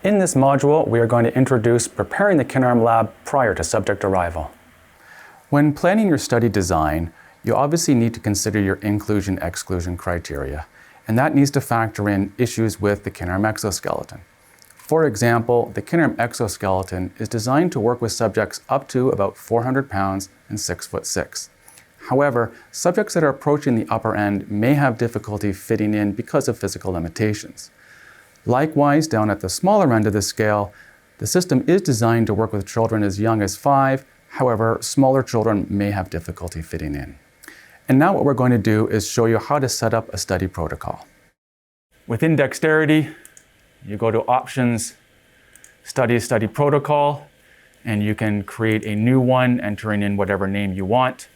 In this module, we are going to introduce preparing the Kinarm Lab prior to subject arrival. When planning your study design, you obviously need to consider your inclusion-exclusion criteria, and that needs to factor in issues with the Kinarm exoskeleton. For example, the Kinarm exoskeleton is designed to work with subjects up to about 400 pounds and 6'6". However, subjects that are approaching the upper end may have difficulty fitting in because of physical limitations. Likewise, down at the smaller end of the scale, the system is designed to work with children as young as 5. However, smaller children may have difficulty fitting in. And now what we're going to do is show you how to set up a study protocol. Within Dexterit-E, you go to Options, Study Protocol, and you can create a new one, entering in whatever name you want.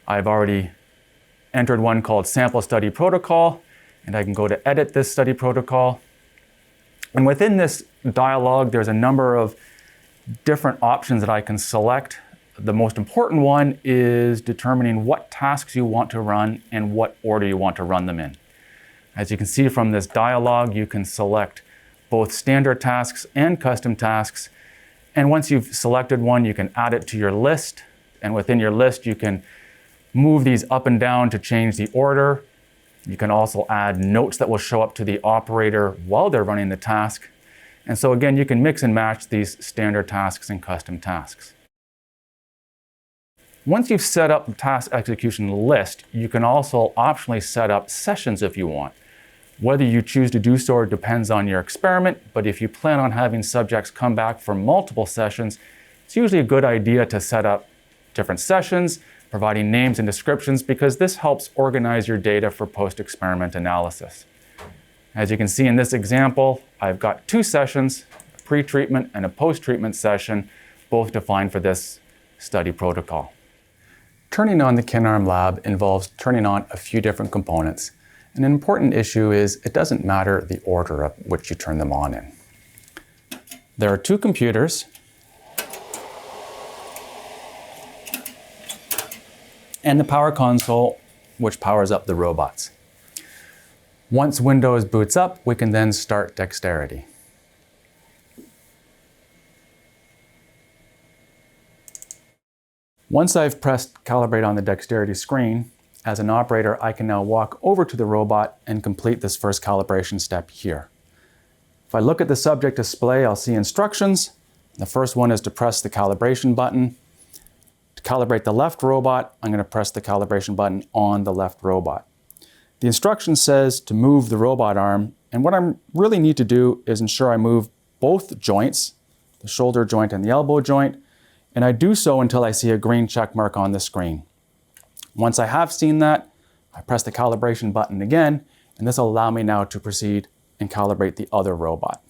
I've already entered one called Sample Study Protocol, and I can go to edit this study protocol. And within this dialog, there's a number of different options that I can select. The most important one is determining what tasks you want to run and what order you want to run them in. As you can see from this dialog, you can select both standard tasks and custom tasks. And once you've selected one, you can add it to your list. And within your list, you can move these up and down to change the order. You can also add notes that will show up to the operator while they're running the task. And so again, you can mix and match these standard tasks and custom tasks. Once you've set up the task execution list, you can also optionally set up sessions if you want. Whether you choose to do so depends on your experiment, but if you plan on having subjects come back for multiple sessions, it's usually a good idea to set up different sessions, providing names and descriptions, because this helps organize your data for post-experiment analysis. As you can see in this example, I've got 2 sessions, a pre-treatment and a post-treatment session, both defined for this study protocol. Turning on the Kinarm Lab involves turning on a few different components. And an important issue is it doesn't matter the order of which you turn them on in. There are 2 computers, and the power console, which powers up the robots. Once Windows boots up, we can then start Dexterit-E. Once I've pressed Calibrate on the Dexterit-E screen, as an operator, I can now walk over to the robot and complete this first calibration step here. If I look at the subject display, I'll see instructions. The first one is to press the calibration button. To calibrate the left robot, I'm going to press the calibration button on the left robot. The instruction says to move the robot arm, and what I really need to do is ensure I move both joints, the shoulder joint and the elbow joint, and I do so until I see a green check mark on the screen. Once I have seen that, I press the calibration button again, and this will allow me now to proceed and calibrate the other robot.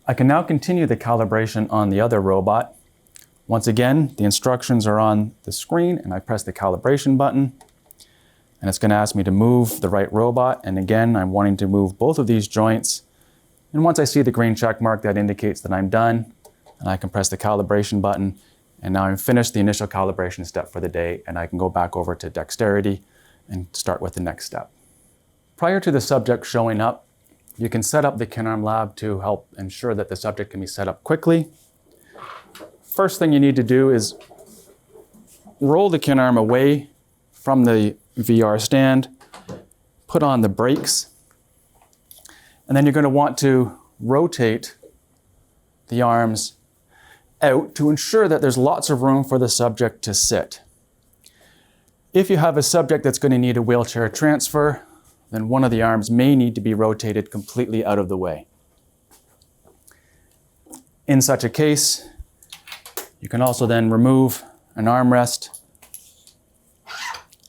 I can now continue the calibration on the other robot. Once again, the instructions are on the screen, and I press the calibration button, and it's going to ask me to move the right robot. And again, I'm wanting to move both of these joints. And once I see the green check mark, that indicates that I'm done, and I can press the calibration button. And now I've finished the initial calibration step for the day, and I can go back over to Dexterit-E and start with the next step. Prior to the subject showing up, you can set up the Kinarm Lab to help ensure that the subject can be set up quickly. First thing you need to do is roll the Kinarm away from the VR stand, put on the brakes, and then you're going to want to rotate the arms out to ensure that there's lots of room for the subject to sit. If you have a subject that's going to need a wheelchair transfer, then one of the arms may need to be rotated completely out of the way. In such a case, you can also then remove an armrest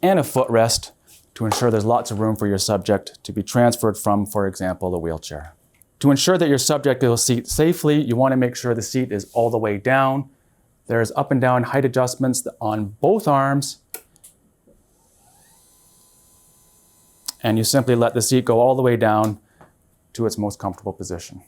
and a footrest to ensure there's lots of room for your subject to be transferred from, for example, a wheelchair. To ensure that your subject will seat safely, you want to make sure the seat is all the way down. There's up and down height adjustments on both arms. And you simply let the seat go all the way down to its most comfortable position.